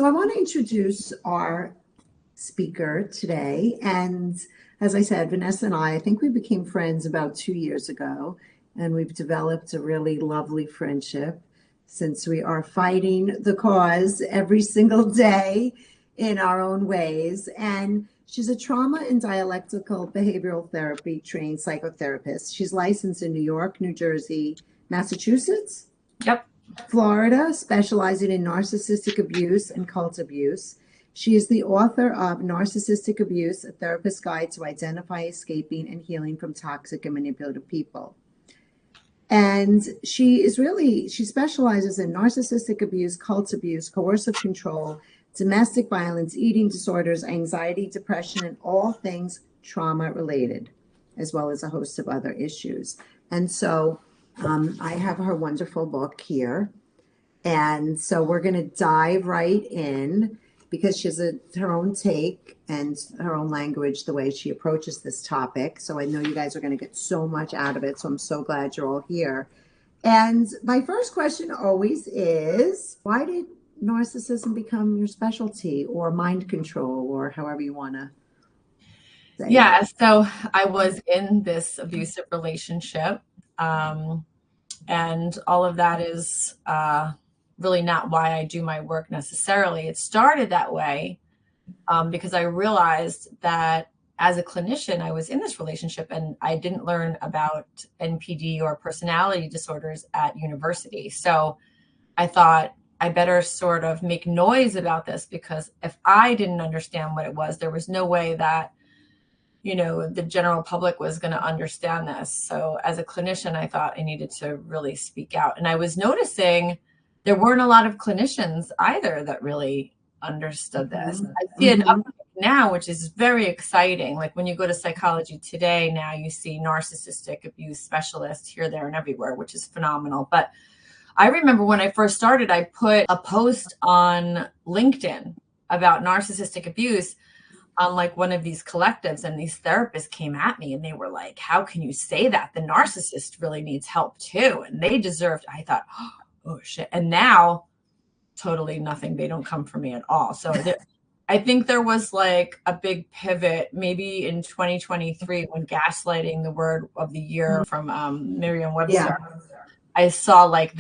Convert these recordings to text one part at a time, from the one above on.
So I want to introduce our speaker today. And as I said, Vanessa and I think we became friends about 2 years ago, and we've developed a really lovely friendship since we are fighting the cause every single day in our own ways. And she's a trauma and dialectical behavioral therapy trained psychotherapist. She's licensed in New York, New Jersey, Massachusetts. Yep. Florida, specializing in narcissistic abuse and cult abuse. She is the author of Narcissistic Abuse, a therapist's guide to identify, escaping, and healing from toxic and manipulative people. And she specializes in narcissistic abuse, cult abuse, coercive control, domestic violence, eating disorders, anxiety, depression, and all things trauma related, as well as a host of other issues. And so I have her wonderful book here. And so we're going to dive right in because she has her own take and her own language, the way she approaches this topic. So I know you guys are going to get so much out of it. So I'm so glad you're all here. And my first question always is, why did narcissism become your specialty, or mind control, or however you want to say Yeah, it? so I was in this abusive relationship. And all of that is really not why I do my work necessarily. It started that way because I realized that as a clinician, I was in this relationship and I didn't learn about NPD or personality disorders at university. So I thought I better sort of make noise about this, because if I didn't understand what it was, there was no way that the general public was going to understand this. So as a clinician, I thought I needed to really speak out. And I was noticing there weren't a lot of clinicians either that really understood this. I see it up now, which is very exciting. Like when you go to Psychology Today, now you see narcissistic abuse specialists here, there, and everywhere, which is phenomenal. But I remember when I first started, I put a post on LinkedIn about narcissistic abuse on like one of these collectives, and these therapists came at me and they were like, how can you say that? The narcissist really needs help too, and they deserved. I thought, oh shit. And now totally nothing. They don't come for me at all. So I think there was like a big pivot maybe in 2023 when gaslighting, the word of the year from Merriam-Webster. Yeah. I saw like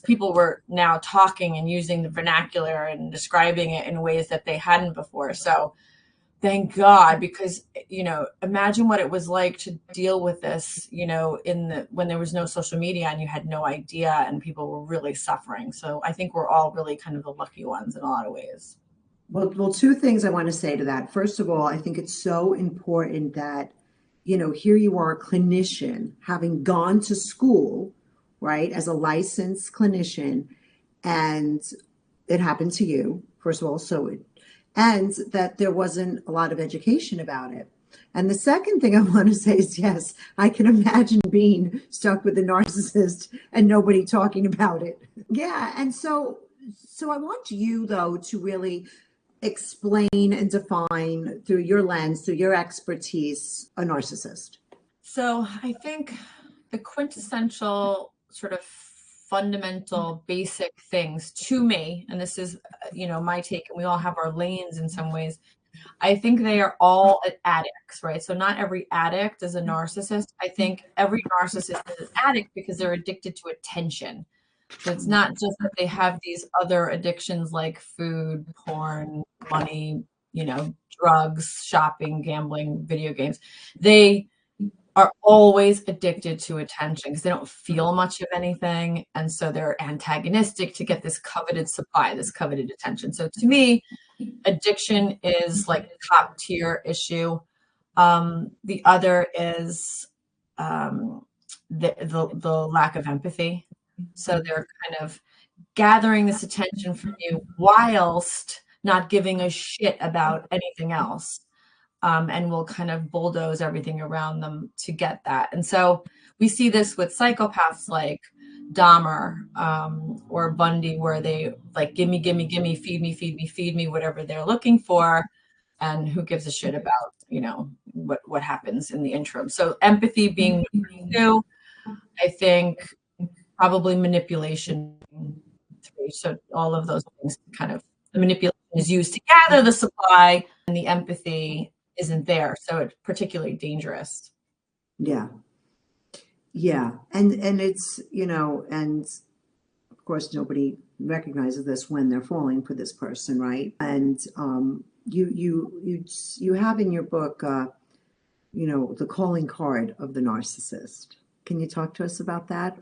people were now talking and using the vernacular and describing it in ways that they hadn't before. So thank God, because, imagine what it was like to deal with this, when there was no social media and you had no idea and people were really suffering. So I think we're all really kind of the lucky ones in a lot of ways. Well, two things I want to say to that. First of all, I think it's so important that, here you are, a clinician, having gone to school, right, as a licensed clinician, and it happened to you, first of all, and that there wasn't a lot of education about it. And the second thing I want to say is, yes, I can imagine being stuck with a narcissist and nobody talking about it. Yeah. And so I want you, though, to really explain and define through your lens, through your expertise, a narcissist. So I think the quintessential sort of fundamental basic things to me, and this is my take, and we all have our lanes in some ways, I think they are all addicts, right? So not every addict is a narcissist. I think every narcissist is an addict because they're addicted to attention. So it's not just that they have these other addictions like food, porn, money, drugs, shopping, gambling, video games. They are always addicted to attention because they don't feel much of anything. And so they're antagonistic to get this coveted supply, this coveted attention. So to me, addiction is like a top tier issue. The other is the lack of empathy. So they're kind of gathering this attention from you whilst not giving a shit about anything else. And will kind of bulldoze everything around them to get that. And so we see this with psychopaths like Dahmer or Bundy, where they like, gimme, feed me, whatever they're looking for. And who gives a shit about, what happens in the interim. So empathy being number two, I think probably manipulation three. So all of those things kind of the manipulation is used to gather the supply, and the empathy isn't there. So it's particularly dangerous. Yeah. Yeah. And it's, and of course nobody recognizes this when they're falling for this person, right? And you have in your book the calling card of the narcissist. Can you talk to us about that?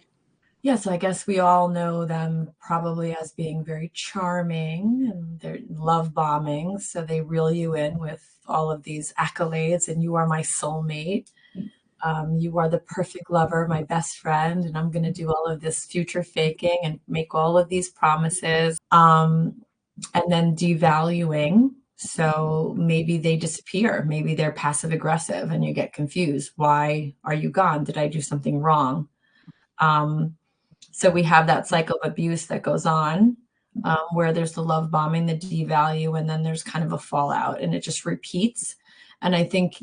Yes, I guess we all know them probably as being very charming, and they're love bombing. So they reel you in with all of these accolades, and you are my soulmate. You are the perfect lover, my best friend, and I'm going to do all of this future faking and make all of these promises. And then devaluing. So maybe they disappear. Maybe they're passive aggressive and you get confused. Why are you gone? Did I do something wrong? So we have that cycle of abuse that goes on, where there's the love bombing, the devalue, and then there's kind of a fallout, and it just repeats. And I think,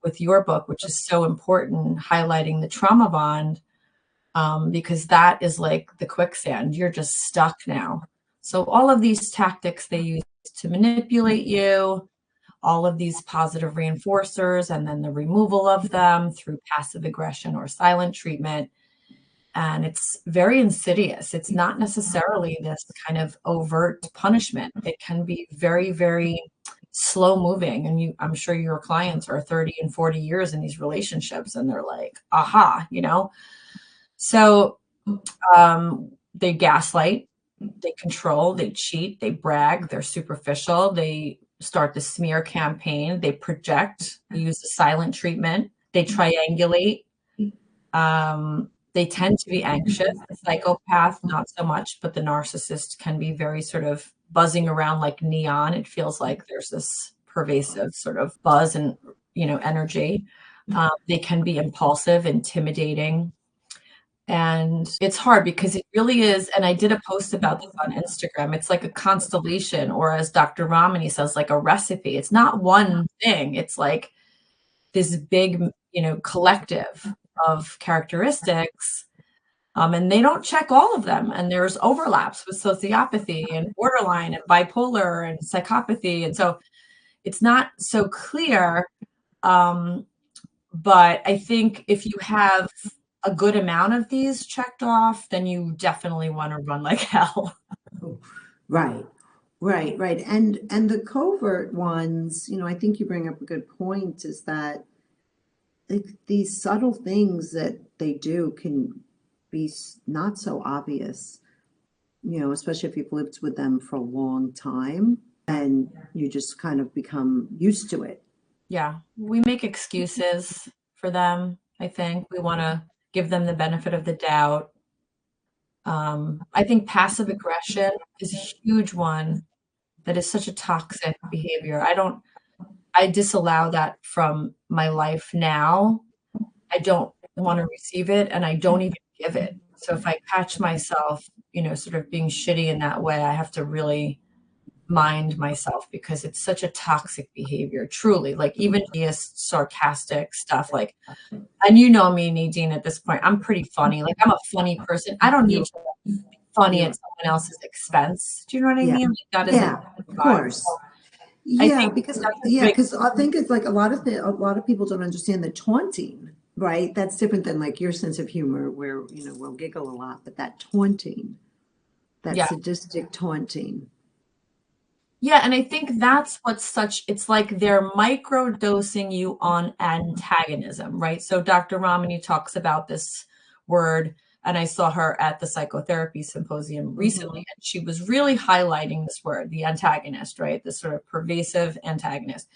with your book, which is so important, highlighting the trauma bond, because that is like the quicksand. You're just stuck now. So all of these tactics they use to manipulate you, all of these positive reinforcers, and then the removal of them through passive aggression or silent treatment. And it's very insidious. It's not necessarily this kind of overt punishment. It can be very, very slow moving. And I'm sure your clients are 30 and 40 years in these relationships, and they're like, aha, So they gaslight, they control, they cheat, they brag, they're superficial, they start the smear campaign, they project, they use the silent treatment, they triangulate. They tend to be anxious. The psychopath, not so much, but the narcissist can be very sort of buzzing around like neon. It feels like there's this pervasive sort of buzz and, energy. They can be impulsive, intimidating. And it's hard because it really is. And I did a post about this on Instagram. It's like a constellation, or as Dr. Ramani says, like a recipe. It's not one thing. It's like this big, collective of characteristics. And they don't check all of them. And there's overlaps with sociopathy and borderline and bipolar and psychopathy. And so it's not so clear. But I think if you have a good amount of these checked off, then you definitely want to run like hell. Right. And the covert ones, I think you bring up a good point, is that these subtle things that they do can be not so obvious, especially if you've lived with them for a long time and you just kind of become used to it. Yeah, we make excuses for them. I think we want to give them the benefit of the doubt. I think passive aggression is a huge one that is such a toxic behavior. I disallow that from my life now. I don't want to receive it, and I don't even give it. So if I catch myself, sort of being shitty in that way, I have to really mind myself, because it's such a toxic behavior, truly. Like even sarcastic stuff, like, and me, Nadine, at this point, I'm pretty funny. Like I'm a funny person. I don't need to be funny at someone else's expense. Do you know what I mean? Like that is of course. Yeah, because I think it's like a lot of people don't understand the taunting, right? That's different than like your sense of humor, where we'll giggle a lot, but that taunting, that sadistic taunting. Yeah, and I think that's it's like they're microdosing you on antagonism, right? So Dr. Ramani talks about this word, and I saw her at the psychotherapy symposium recently, and she was really highlighting this word, the antagonist, right? This sort of pervasive antagonist.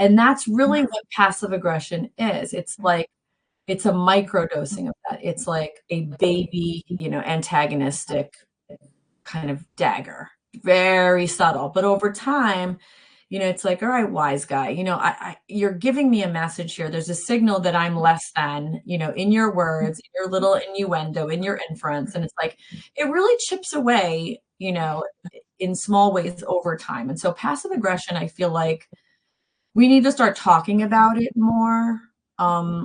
And that's really what passive aggression is. It's like, it's a microdosing of that. It's like a baby, antagonistic kind of dagger. Very subtle, but over time, it's like, all right, wise guy, you're giving me a message here. There's a signal that I'm less than, in your words, in your little innuendo, in your inference. And it's like, it really chips away, in small ways over time. And so passive aggression, I feel like we need to start talking about it more.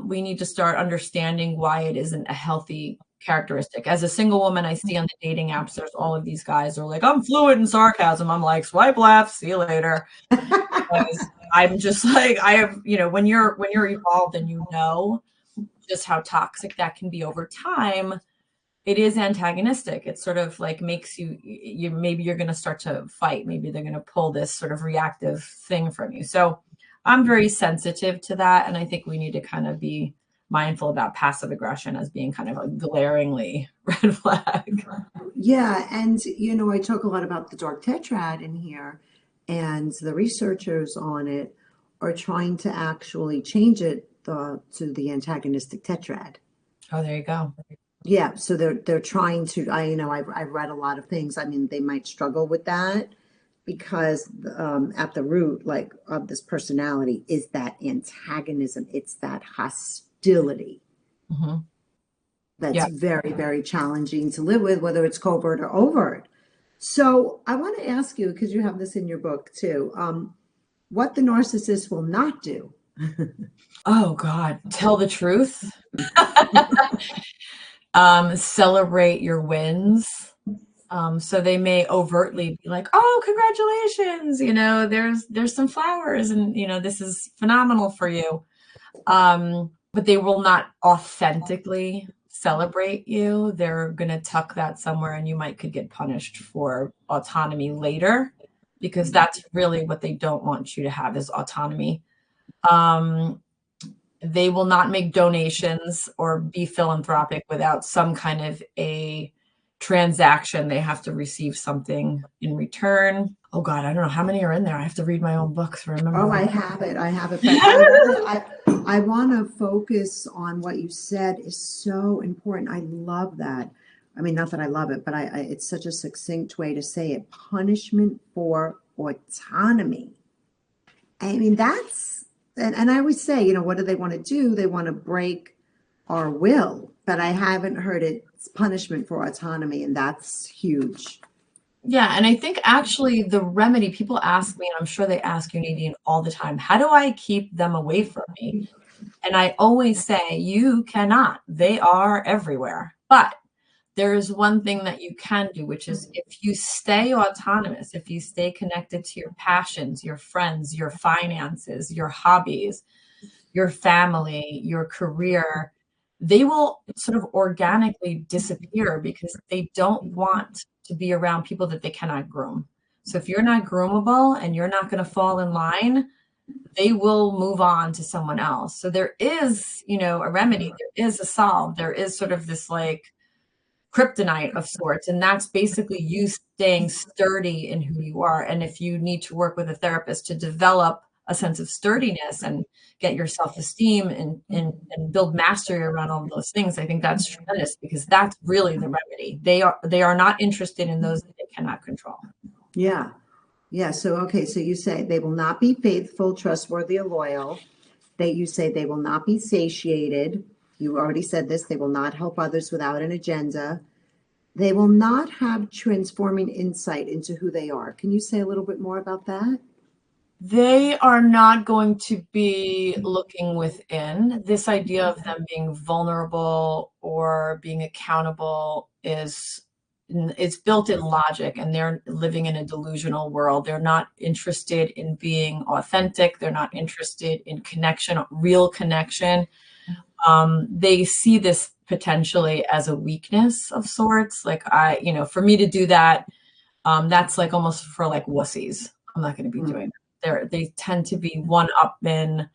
We need to start understanding why it isn't a healthy characteristic. As a single woman, I see on the dating apps, there's all of these guys who are like, I'm fluent in sarcasm. I'm like, swipe left, see you later. Because I'm just like, I have, when you're evolved and just how toxic that can be over time, it is antagonistic. It sort of like makes you maybe you're going to start to fight. Maybe they're going to pull this sort of reactive thing from you. So I'm very sensitive to that. And I think we need to kind of be mindful about passive aggression as being kind of a glaringly red flag. Yeah. And, I talk a lot about the dark tetrad in here, and the researchers on it are trying to actually change it to the antagonistic tetrad. Oh, there you go. Yeah, so they're trying to. I've read a lot of things. I mean, they might struggle with that because at the root, like, of this personality is that antagonism. It's that hostility. Mm-hmm. That's very, very challenging to live with, whether it's covert or overt. So I want to ask you, because you have this in your book too, what the narcissist will not do. Oh God, tell the truth. Celebrate your wins. So they may overtly be like, oh, congratulations, there's some flowers and, this is phenomenal for you. But they will not authentically celebrate you. They're going to tuck that somewhere, and you could get punished for autonomy later, because that's really what they don't want you to have, is autonomy. They will not make donations or be philanthropic without some kind of a transaction. They have to receive something in return. Oh God, I don't know how many are in there. I have to read my own books to remember. Oh, I have it. But I want to focus on what you said is so important. I love that. I mean, not that I love it, but it's such a succinct way to say it. Punishment for autonomy. I mean, and I always say, what do they want to do? They want to break our will, but I haven't heard it's punishment for autonomy, and that's huge. Yeah, and I think actually the remedy, people ask me, and I'm sure they ask you, Nadine, all the time, how do I keep them away from me? And I always say, you cannot. They are everywhere. But there is one thing that you can do, which is if you stay autonomous, if you stay connected to your passions, your friends, your finances, your hobbies, your family, your career, they will sort of organically disappear because they don't want to be around people that they cannot groom. So if you're not groomable and you're not going to fall in line, they will move on to someone else. So there is, a remedy, there is a solve, there is sort of this like kryptonite of sorts. And that's basically you staying sturdy in who you are. And if you need to work with a therapist to develop a sense of sturdiness and get your self-esteem and build mastery around all of those things, I think that's tremendous, because that's really the remedy. They are not interested in those that they cannot control. Yeah. Yeah. So you say they will not be faithful, trustworthy, or loyal. You say they will not be satiated. You already said this. They will not help others without an agenda. They will not have transforming insight into who they are. Can you say a little bit more about that? They are not going to be looking within. This idea of them being vulnerable or being accountable it's built in logic, and they're living in a delusional world. They're not interested in being authentic. They're not interested in connection, real connection. They see this potentially as a weakness of sorts. Like for me to do that, that's like almost for like wussies. I'm not going to be doing that. They tend to be one-upmen,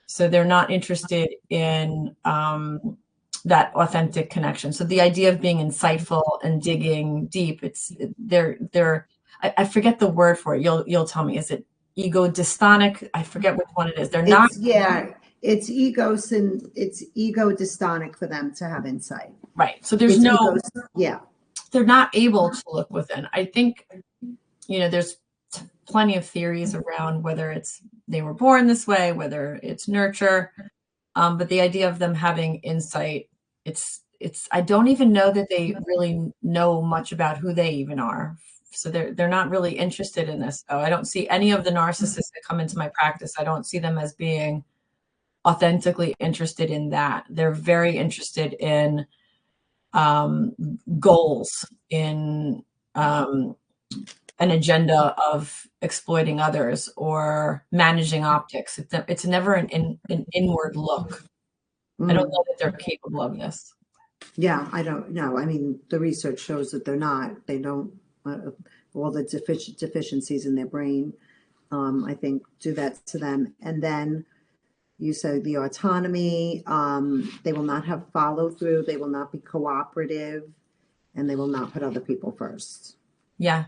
so they're not interested in that authentic connection. So the idea of being insightful and digging deep, I forget the word for it. You'll tell me. Is it ego dystonic? I forget which one it is. It's ego dystonic for them to have insight. Right. So there's they're not able to look within. I think, there's plenty of theories around whether it's they were born this way, whether it's nurture. But the idea of them having insight, I don't even know that they really know much about who they even are. So they're not really interested in this. So I don't see any of the narcissists that come into my practice. I don't see them as being authentically interested in that. They're very interested in goals, in an agenda of exploiting others or managing optics. It's never an inward look. I don't know that they're capable of this. Yeah, I don't know. I mean, the research shows that they're not. They don't. All the deficiencies in their brain, I think, do that to them. And then you said the autonomy. They will not have follow through. They will not be cooperative, and they will not put other people first. Yeah.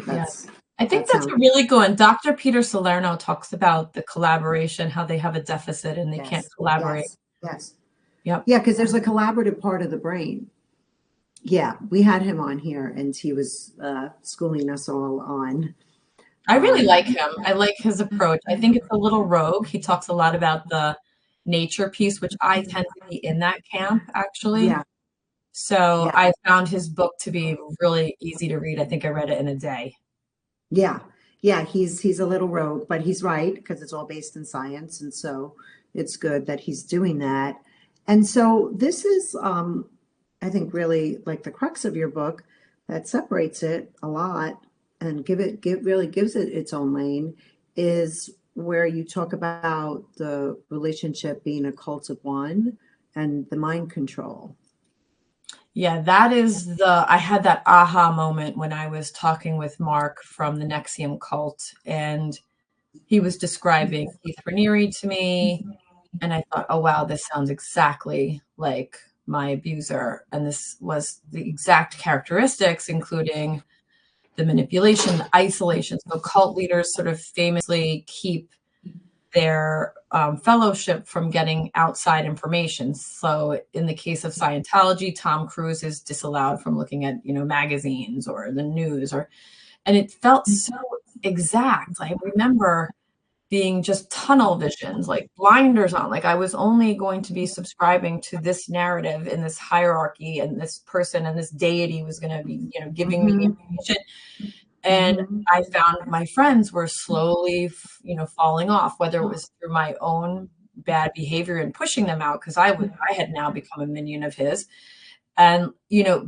That's, I think that's a really good one. Dr. Peter Salerno talks about the collaboration, how they have a deficit and they can't collaborate. Yes. Yep. Yeah, because there's a collaborative part of the brain. Yeah, we had him on here, and he was schooling us all on. I really like him. I like his approach. I think it's a little rogue. He talks a lot about the nature piece, which I tend to be in that camp, actually. Yeah. So I found his book to be really easy to read. I think I read it in a day. Yeah. He's a little rogue, but he's right, because it's all based in science, and so it's good that he's doing that. And so this is, I think, really like the crux of your book that separates it a lot and really gives it its own lane, is where you talk about the relationship being a cult of one and the mind control. Yeah, that is I had that aha moment when I was talking with Mark from the Nexium cult, and he was describing Keith Raniere to me. And I thought, oh, wow, this sounds exactly like my abuser. And this was the exact characteristics, including the manipulation, the isolation. So cult leaders sort of famously keep their fellowship from getting outside information. So in the case of Scientology, Tom Cruise is disallowed from looking at, magazines or the news, and it felt so exact. I remember being just tunnel visions, like blinders on, like I was only going to be subscribing to this narrative in this hierarchy, and this person and this deity was going to be, giving me information. And I found my friends were slowly, falling off, whether it was through my own bad behavior and pushing them out, because I had now become a minion of his. And,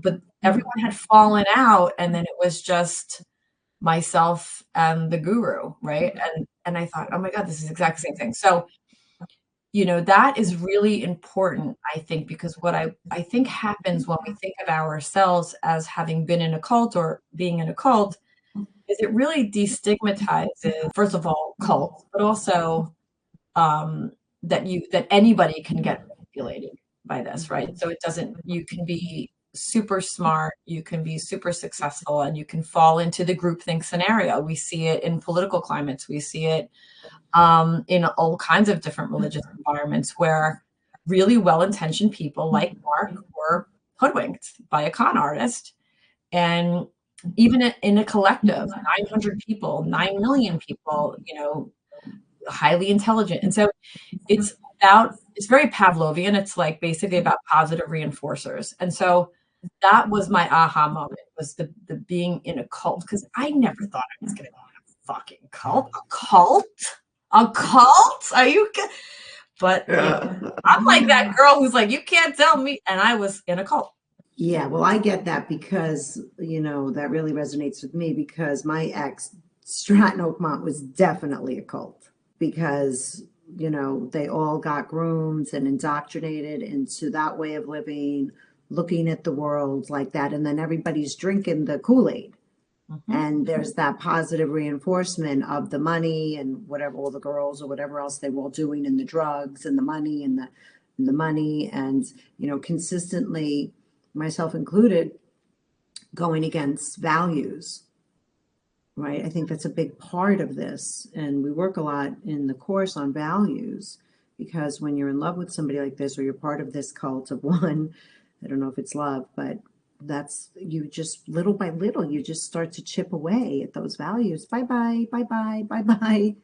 but everyone had fallen out, and then it was just myself and the guru, right? And I thought, oh my God, this is exactly the same thing. So, that is really important, I think, because what I think happens when we think of ourselves as having been in a cult or being in a cult is it really destigmatizes, first of all, cults, but also that anybody can get manipulated by this, right? So you can be super smart, you can be super successful, and you can fall into the groupthink scenario. We see it in political climates. We see it in all kinds of different religious environments where really well-intentioned people like Mark were hoodwinked by a con artist. And even in a collective, 900 people, 9 million people, highly intelligent. And so it's very Pavlovian. It's like basically about positive reinforcers. And so that was my aha moment, was the being in a cult, because I never thought I was going to be in a fucking cult. A cult? Are you? But I'm like that girl who's like, you can't tell me. And I was in a cult. Yeah, well, I get that, because, that really resonates with me, because my ex, Stratton Oakmont, was definitely a cult, because, they all got groomed and indoctrinated into that way of living, looking at the world like that. And then everybody's drinking the Kool-Aid. And there's that positive reinforcement of the money and whatever, all the girls or whatever else they were all doing, and the drugs and the money and the money. And, consistently, myself included, going against values, right? I think that's a big part of this. And we work a lot in the course on values, because when you're in love with somebody like this, or you're part of this cult of one, I don't know if it's love, but you just little by little, you just start to chip away at those values. Bye-bye, bye-bye, bye-bye.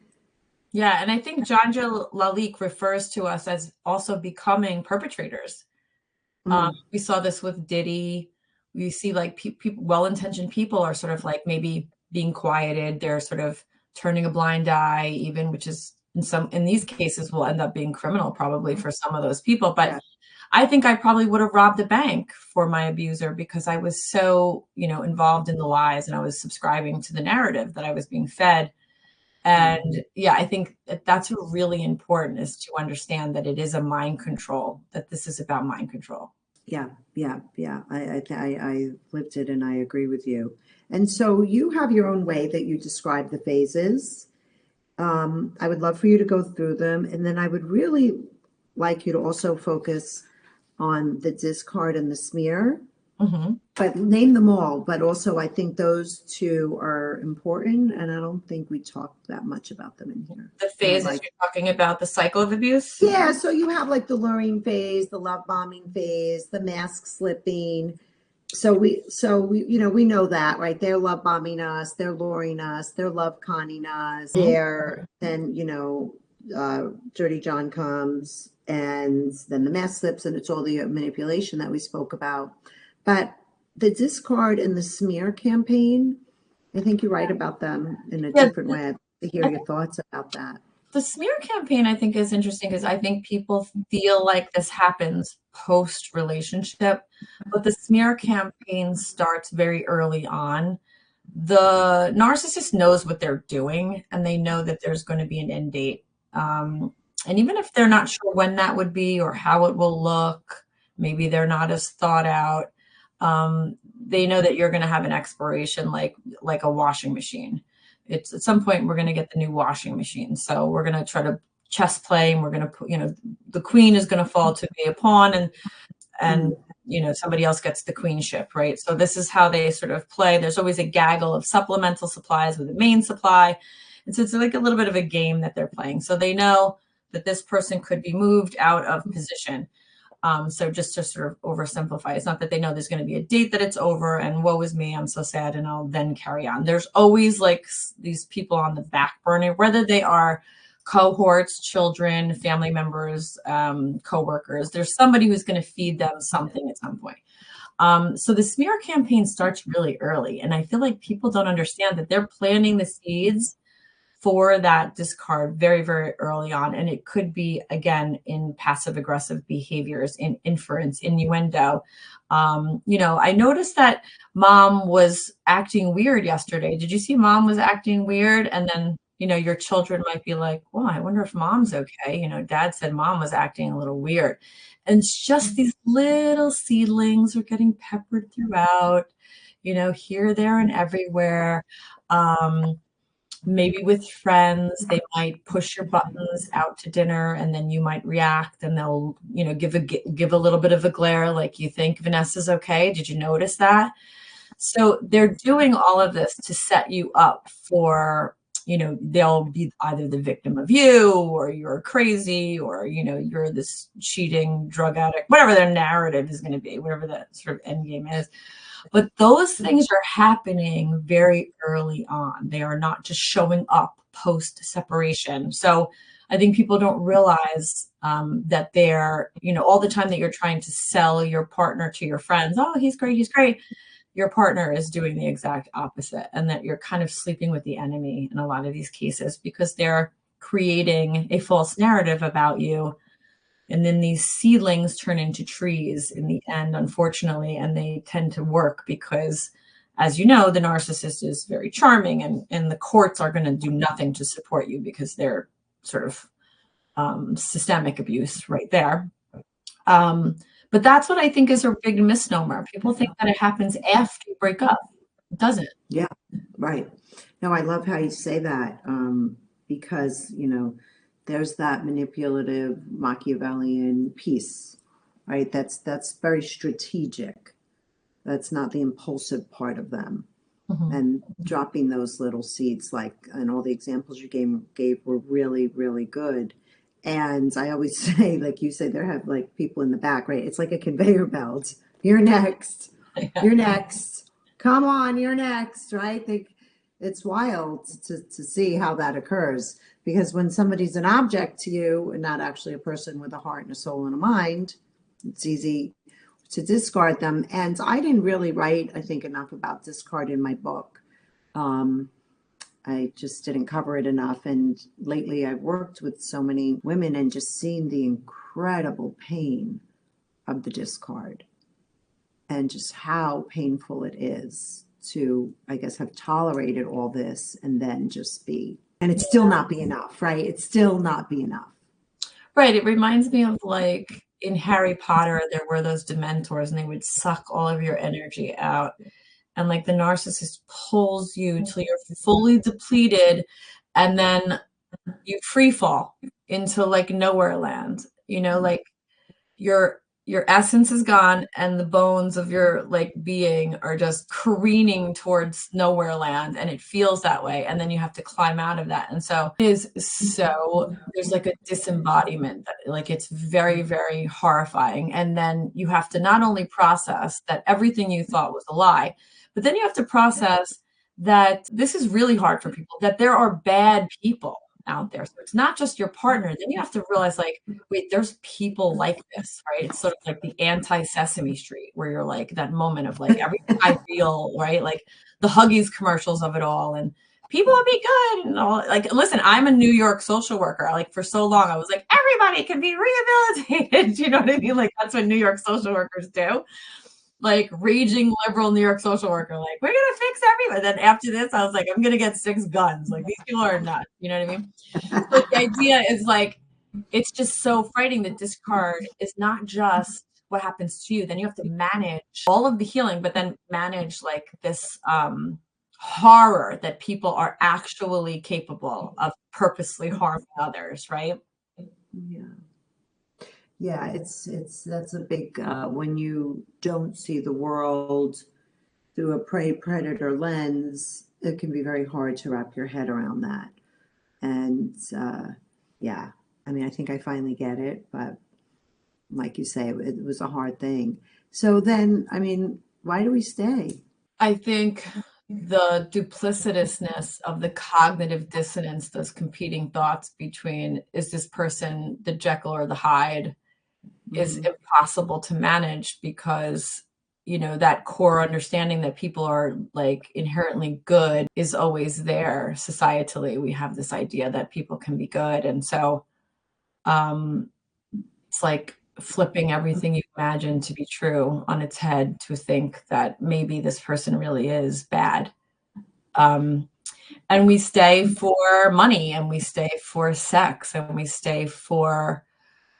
Yeah. And I think John Lalique refers to us as also becoming perpetrators. We saw this with Diddy. We see like people, well-intentioned people are sort of like maybe being quieted. They're sort of turning a blind eye, even, which is in these cases will end up being criminal probably for some of those people. But I think I probably would have robbed a bank for my abuser because I was so, involved in the lies, and I was subscribing to the narrative that I was being fed. And yeah, I think that's really important, is to understand that it is a mind control, that this is about mind control. Yeah, yeah, yeah. I lived it, and I agree with you. And so you have your own way that you describe the phases. I would love for you to go through them, and then I would really like you to also focus on the discard and the smear. Mm-hmm. But name them all. But also, I think those two are important, and I don't think we talked that much about them in here. The phases you're talking about, the cycle of abuse? Yeah, so you have like the luring phase, the love bombing phase, the mask slipping. So we we know that, right? They're love bombing us, they're luring us, they're love conning us. They're then, Dirty John comes, and then the mask slips, and it's all the manipulation that we spoke about. But the discard and the smear campaign, I think you write about them in a different way. I'd like to hear your thoughts about that. The smear campaign, I think, is interesting because I think people feel like this happens post relationship, but the smear campaign starts very early on. The narcissist knows what they're doing, and they know that there's going to be an end date. And even if they're not sure when that would be or how it will look, maybe they're not as thought out. They know that you're going to have an expiration, like a washing machine. It's at some point we're going to get the new washing machine. So we're going to try to chess play, and we're going to put, the queen is going to fall to be a pawn, and somebody else gets the queenship, right? So this is how they sort of play. There's always a gaggle of supplemental supplies with the main supply. And so it's like a little bit of a game that they're playing. So they know that this person could be moved out of position. So just to sort of oversimplify, it's not that they know there's going to be a date that it's over and woe is me, I'm so sad, and I'll then carry on. There's always like these people on the back burner, whether they are cohorts, children, family members, coworkers. There's somebody who's going to feed them something at some point. So the smear campaign starts really early, and I feel like people don't understand that they're planting the seeds for that discard very, very early on. And it could be, again, in passive aggressive behaviors, in inference, innuendo. I noticed that mom was acting weird yesterday. Did you see mom was acting weird? And then, your children might be like, well, I wonder if mom's okay. Dad said mom was acting a little weird. And it's just these little seedlings are getting peppered throughout, here, there, and everywhere. Maybe with friends, they might push your buttons out to dinner, and then you might react, and they'll, give a little bit of a glare, like, you think Vanessa's okay? Did you notice that? So they're doing all of this to set you up for, they'll be either the victim of you, or you're crazy, or, you're this cheating drug addict, whatever their narrative is going to be, whatever that sort of end game is. But those things are happening very early on. They are not just showing up post separation. So I think people don't realize that they're, all the time that you're trying to sell your partner to your friends. Oh, he's great. He's great. Your partner is doing the exact opposite, and that you're kind of sleeping with the enemy in a lot of these cases, because they're creating a false narrative about you. And then these seedlings turn into trees in the end, unfortunately, and they tend to work because, as you know, the narcissist is very charming, and the courts are going to do nothing to support you because they're sort of systemic abuse right there. But that's what I think is a big misnomer. People think that it happens after you break up. It doesn't. Yeah, right. No, I love how you say that, because, there's that manipulative Machiavellian piece, right? That's very strategic. That's not the impulsive part of them. Mm-hmm. And dropping those little seeds, and all the examples you gave were really, really good. And I always say, like you say, there have like people in the back, right? It's like a conveyor belt. You're next. You're next. Come on, you're next, right? It's wild to see how that occurs. Because when somebody's an object to you and not actually a person with a heart and a soul and a mind, it's easy to discard them. And I didn't really write, I think, enough about discard in my book. I just didn't cover it enough. And lately I've worked with so many women and just seen the incredible pain of the discard, and just how painful it is to, I guess, have tolerated all this and then just be, and it's still not be enough, right? It's still not be enough. Right. It reminds me of like in Harry Potter, there were those Dementors and they would suck all of your energy out. And like the narcissist pulls you till you're fully depleted, and then you free fall into like nowhere land, like your essence is gone and the bones of your like being are just careening towards nowhere land, and it feels that way, and then you have to climb out of that. And so there's like a disembodiment that like it's very, very horrifying. And then you have to not only process that everything you thought was a lie, but then you have to process that this is really hard for people, that there are bad people out there. So it's not just your partner. Then you have to realize like, wait, there's people like this, right? It's sort of like the anti-Sesame Street, where you're like that moment of like everything I feel, right? Like the Huggies commercials of it all, and people will be good and all. Like, listen, I'm a New York social worker. Like for so long, I was like, everybody can be rehabilitated. You know what I mean? Like that's what New York social workers do. Like raging liberal New York social worker, like we're gonna fix everything. Then after this, I was like, I'm gonna get 6 guns. Like these people are nuts. You know what I mean? So the idea is like, it's just so frightening that discard is not just what happens to you. Then you have to manage all of the healing, but then manage like this horror that people are actually capable of purposely harming others, right? Yeah. Yeah, that's a big, when you don't see the world through a prey predator lens, it can be very hard to wrap your head around that. And yeah, I mean, I think I finally get it, but like you say, it was a hard thing. So then, I mean, why do we stay? I think the duplicitousness of the cognitive dissonance, those competing thoughts between, is this person the Jekyll or the Hyde, is impossible to manage, because that core understanding that people are like inherently good is always there. Societally, we have this idea that people can be good, and so it's like flipping everything you imagine to be true on its head to think that maybe this person really is bad. And we stay for money, and we stay for sex, and we stay for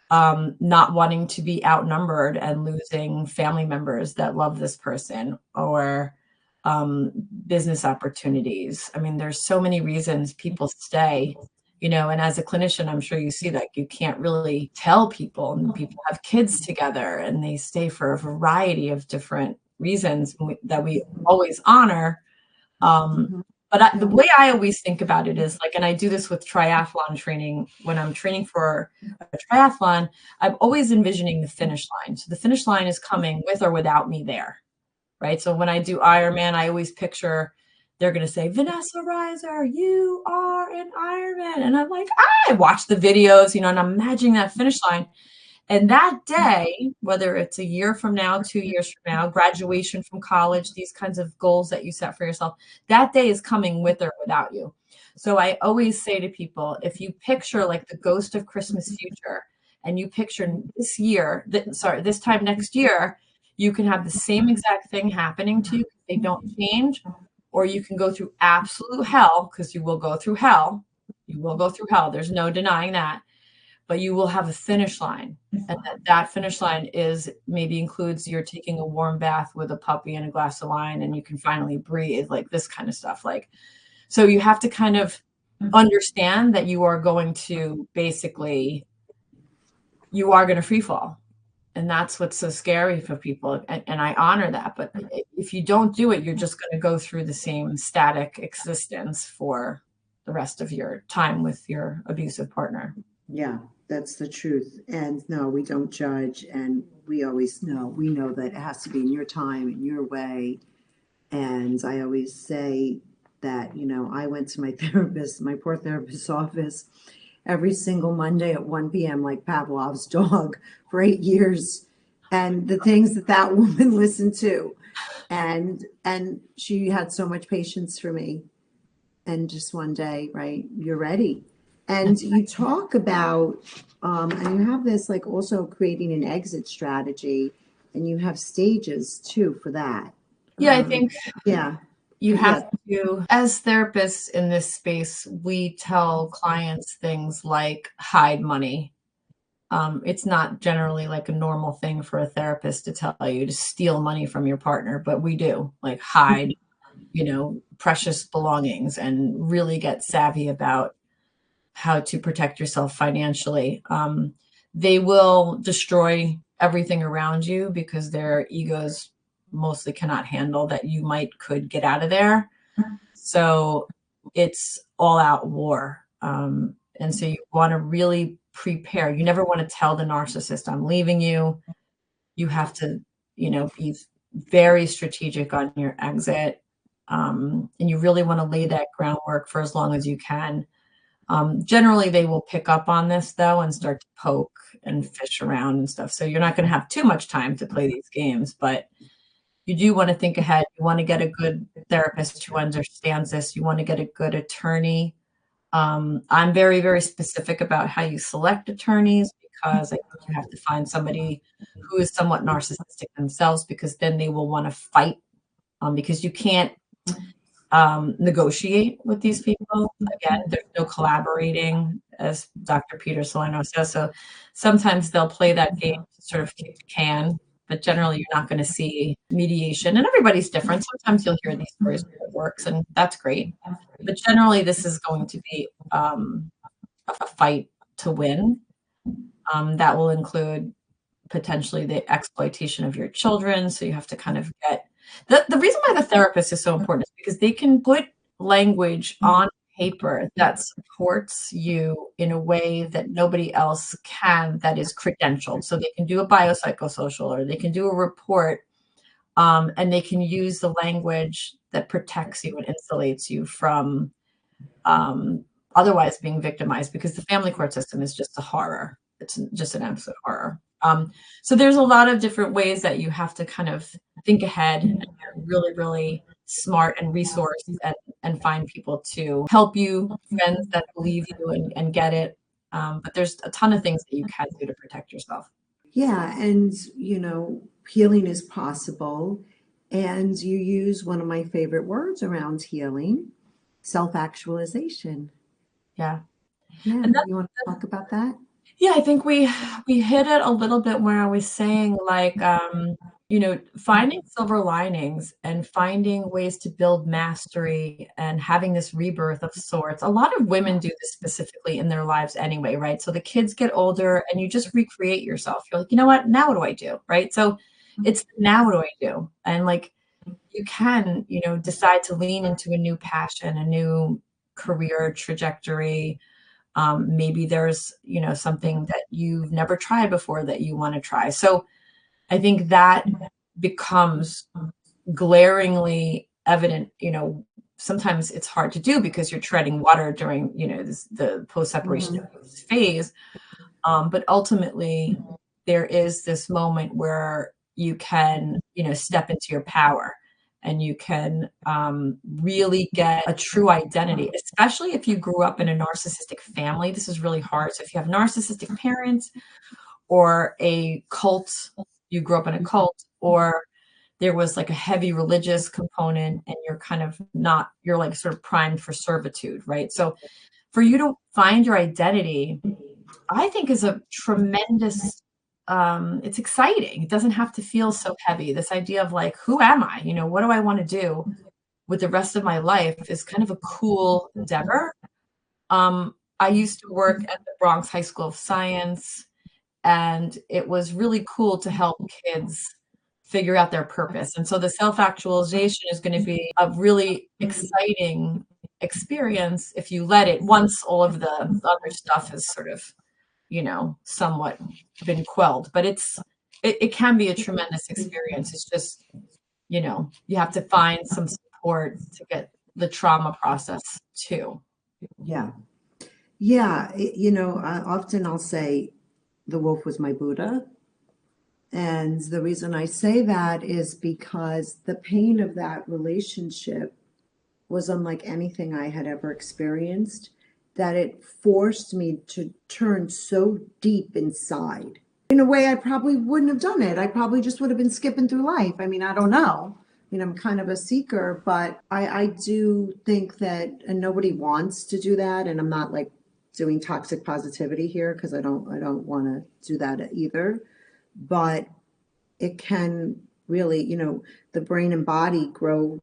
not wanting to be outnumbered and losing family members that love this person, or business opportunities. I mean, there's so many reasons people stay, and as a clinician, I'm sure you see that you can't really tell people, and people have kids together and they stay for a variety of different reasons that we always honor. But the way I always think about it is like, and I do this with triathlon training, when I'm training for a triathlon, I'm always envisioning the finish line. So the finish line is coming with or without me there, right? So when I do Ironman, I always picture they're going to say, Vanessa Reiser, you are an Ironman. And I'm like, I watch the videos, and I'm imagining that finish line. And that day, whether it's a year from now, 2 years from now, graduation from college, these kinds of goals that you set for yourself, that day is coming with or without you. So I always say to people, if you picture like the ghost of Christmas future, and you picture this time next year, you can have the same exact thing happening to you. They don't change. Or you can go through absolute hell, because you will go through hell. You will go through hell. There's no denying that. But you will have a finish line, and that finish line is maybe includes you're taking a warm bath with a puppy and a glass of wine, and you can finally breathe, like this kind of stuff. Like, so you have to kind of understand that you are going to free fall. And that's what's so scary for people. And I honor that. But if you don't do it, you're just going to go through the same static existence for the rest of your time with your abusive partner. Yeah, that's the truth. And no, we don't judge. And we know that it has to be in your time, in your way. And I always say that, I went to my poor therapist's office every single Monday at 1 p.m., like Pavlov's dog, for 8 years. And the things that woman listened to, and she had so much patience for me. And just one day, right, you're ready. And you talk about, and you have this like also creating an exit strategy, and you have stages too for that. Yeah, I think Yeah. you Yeah. have to, as therapists in this space, we tell clients things like hide money. It's not generally like a normal thing for a therapist to tell you to steal money from your partner, but we do, like hide, precious belongings and really get savvy about how to protect yourself financially. They will destroy everything around you because their egos mostly cannot handle that you could get out of there. So it's all out war. And so you want to really prepare. You never want to tell the narcissist, I'm leaving you. You have to, be very strategic on your exit. And you really want to lay that groundwork for as long as you can. Generally, they will pick up on this, though, and start to poke and fish around and stuff. So you're not going to have too much time to play these games, but you do want to think ahead. You want to get a good therapist who understands this. You want to get a good attorney. I'm very, very specific about how you select attorneys because I think you have to find somebody who is somewhat narcissistic themselves, because then they will want to fight, because you can't negotiate with these people. Again, there's no collaborating, as Dr. Peter Solano says. So sometimes they'll play that game to sort of kick the can, but generally you're not going to see mediation. And everybody's different. Sometimes you'll hear these stories where it works, and that's great. But generally, this is going to be a fight to win. That will include potentially the exploitation of your children. So you have to kind of get the reason why the therapist is so important is because they can put language on paper that supports you in a way that nobody else can, that is credentialed. So they can do a biopsychosocial, or they can do a report, and they can use the language that protects you and insulates you from otherwise being victimized, because the family court system is just a horror. It's just an absolute horror. So there's a lot of different ways that you have to kind of think ahead and get really, really smart and resourced, and find people to help you, friends that believe you and get it. But there's a ton of things that you can do to protect yourself. Yeah. And, healing is possible. And you use one of my favorite words around healing, self-actualization. Yeah. Yeah. And You want to talk about that? yeah, I think we hit it a little bit where I was saying, like, finding silver linings and finding ways to build mastery and having this rebirth of sorts. A lot of women do this specifically in their lives anyway, right? So the kids get older and you just recreate yourself. You're like, you know what? Now what do I do? Right? So it's now what do I do? And like, you can, decide to lean into a new passion, a new career trajectory. Maybe there's, something that you've never tried before that you want to try. So I think that becomes glaringly evident. Sometimes it's hard to do because you're treading water during, the post-separation phase. But ultimately, there is this moment where you can, step into your power, and you can really get a true identity, especially if you grew up in a narcissistic family. This is really hard. So if you have narcissistic parents, or a cult, you grew up in a cult, or there was like a heavy religious component, and you're like sort of primed for servitude, right? So for you to find your identity, I think is a tremendous, it's exciting. It doesn't have to feel so heavy. This idea of like, who am I? What do I want to do with the rest of my life is kind of a cool endeavor. I used to work at the Bronx High School of Science, and it was really cool to help kids figure out their purpose. And so the self-actualization is going to be a really exciting experience if you let it, once all of the other stuff is sort of, somewhat been quelled. But it can be a tremendous experience. It's just, you have to find some support to get the trauma process too. Yeah. Yeah. Often I'll say the wolf was my Buddha. And the reason I say that is because the pain of that relationship was unlike anything I had ever experienced. that it forced me to turn so deep inside. In a way, I probably wouldn't have done it. I probably just would have been skipping through life. I mean, I don't know. I'm kind of a seeker, but I do think that, and nobody wants to do that. And I'm not like doing toxic positivity here, because I don't want to do that either. But it can really, the brain and body grow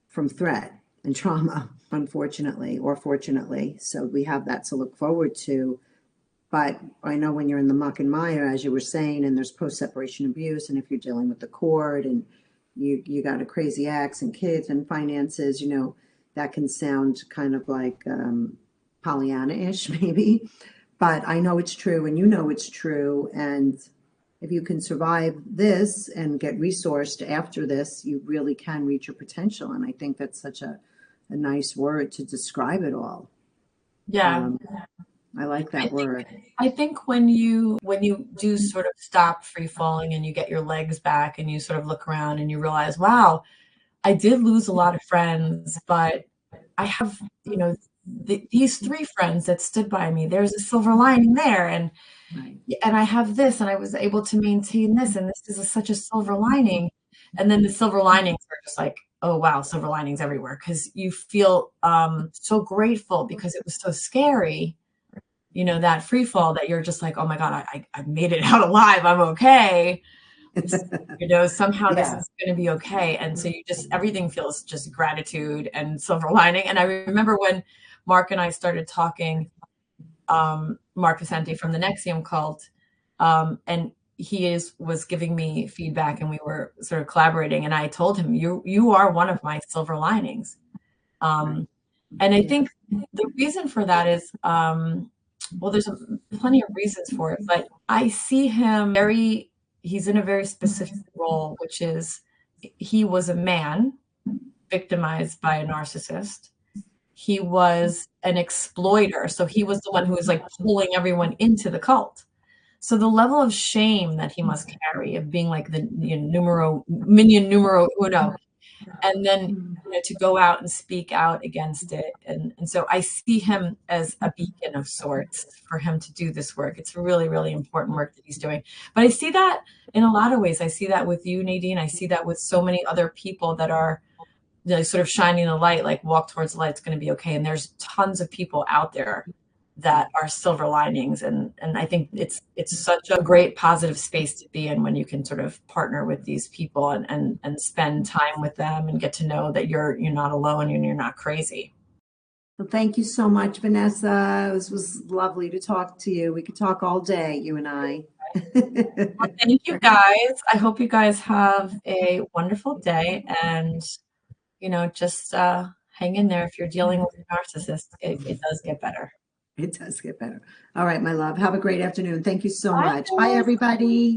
from threat and trauma, unfortunately or fortunately. So we have that to look forward to. But I know when you're in the muck and mire, as you were saying, and there's post-separation abuse, and if you're dealing with the court and you got a crazy ex and kids and finances, that can sound kind of like Pollyanna-ish maybe. But I know it's true, and it's true. And if you can survive this and get resourced after this, you really can reach your potential. And I think that's such a nice word to describe it all. Yeah. I like that word. I think when you do sort of stop free falling and you get your legs back and you sort of look around and you realize, wow, I did lose a lot of friends, but I have, these 3 friends that stood by me. There's a silver lining there. And I have this, and I was able to maintain this, and this is such a silver lining. And then the silver linings are just like, oh, wow, silver linings everywhere, because you feel so grateful because it was so scary. That free fall, that you're just like, oh my God, I made it out alive. I'm okay. Somehow this is going to be okay. And so everything feels just gratitude and silver lining. And I remember when Mark and I started talking, Mark Vicente from the Nexium cult, and he was giving me feedback, and we were sort of collaborating. And I told him, you are one of my silver linings. And I think the reason for that is, well, there's plenty of reasons for it, but I see him he's in a very specific role, which is he was a man victimized by a narcissist. He was an exploiter. So he was the one who was like pulling everyone into the cult. So the level of shame that he must carry of being like the minion numero uno, and then to go out and speak out against it. And so I see him as a beacon of sorts for him to do this work. It's really, really important work that he's doing. But I see that in a lot of ways. I see that with you, Nadine. I see that with so many other people that are sort of shining the light, like walk towards the light, it's going to be okay. And there's tons of people out there that are silver linings. And I think it's such a great positive space to be in when you can sort of partner with these people and spend time with them and get to know that you're not alone and you're not crazy. Well, thank you so much, Vanessa. This was lovely to talk to you. We could talk all day, you and I. Well, thank you guys. I hope you guys have a wonderful day, and just hang in there. If you're dealing with a narcissist, it does get better. It does get better. All right, my love. Have a great afternoon. Thank you so much. Bye, everybody.